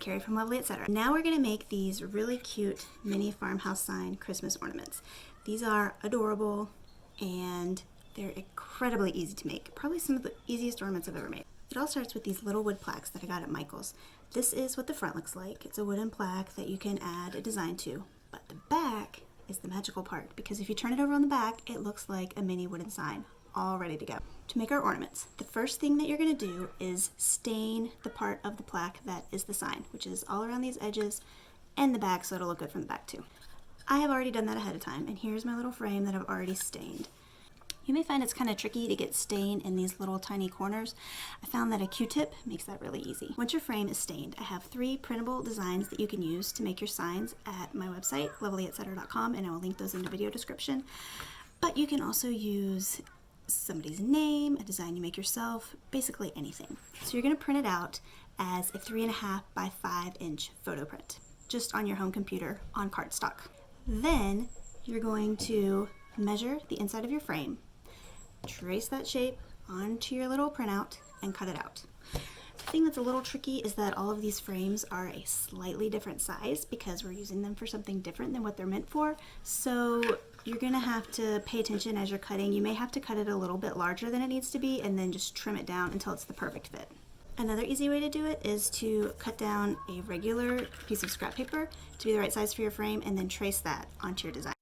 Carrie from Lovely Etc. Now we're going to make these really cute mini farmhouse sign Christmas ornaments. These are adorable and they're incredibly easy to make. Probably some of the easiest ornaments I've ever made. It all starts with these little wood plaques that I got at Michael's. This is what the front looks like. It's a wooden plaque that you can add a design to. But the back is the magical part, because if you turn it over on the back, it looks like a mini wooden sign, all ready to go. To make our ornaments, the first thing that you're going to do is stain the part of the plaque that is the sign, which is all around these edges and the back, so it'll look good from the back too. I have already done that ahead of time, and here's my little frame that I've already stained. You may find it's kind of tricky to get stain in these little tiny corners. I found that a Q-tip makes that really easy. Once your frame is stained, I have 3 printable designs that you can use to make your signs at my website, lovelyetc.com, and I will link those in the video description. But you can also use somebody's name, a design you make yourself, basically anything. So you're going to print it out as a 3.5 by 5 inch photo print, just on your home computer on cardstock. Then you're going to measure the inside of your frame, trace that shape onto your little printout, and cut it out. The thing that's a little tricky is that all of these frames are a slightly different size because we're using them for something different than what they're meant for. So you're gonna have to pay attention as you're cutting. You may have to cut it a little bit larger than it needs to be and then just trim it down until it's the perfect fit. Another easy way to do it is to cut down a regular piece of scrap paper to be the right size for your frame and then trace that onto your design.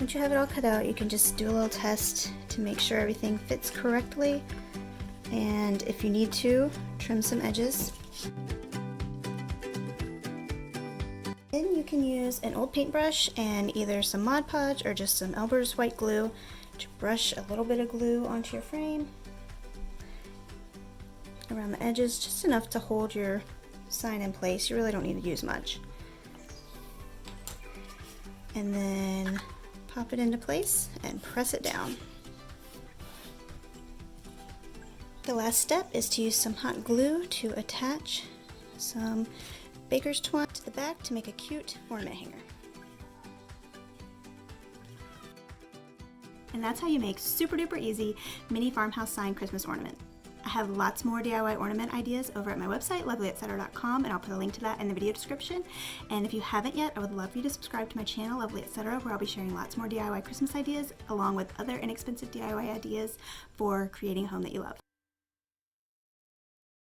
Once you have it all cut out, you can just do a little test to make sure everything fits correctly, and if you need to, trim some edges. Then you can use an old paintbrush and either some Mod Podge or just some Elmer's white glue to brush a little bit of glue onto your frame around the edges, just enough to hold your sign in place. You really don't need to use much. And then pop it into place and press it down. The last step is to use some hot glue to attach some baker's twine to the back to make a cute ornament hanger. And that's how you make super duper easy mini farmhouse sign Christmas ornament. I have lots more DIY ornament ideas over at my website, lovelyetc.com, and I'll put a link to that in the video description. And if you haven't yet, I would love for you to subscribe to my channel, Lovely Etc., where I'll be sharing lots more DIY Christmas ideas, along with other inexpensive DIY ideas for creating a home that you love.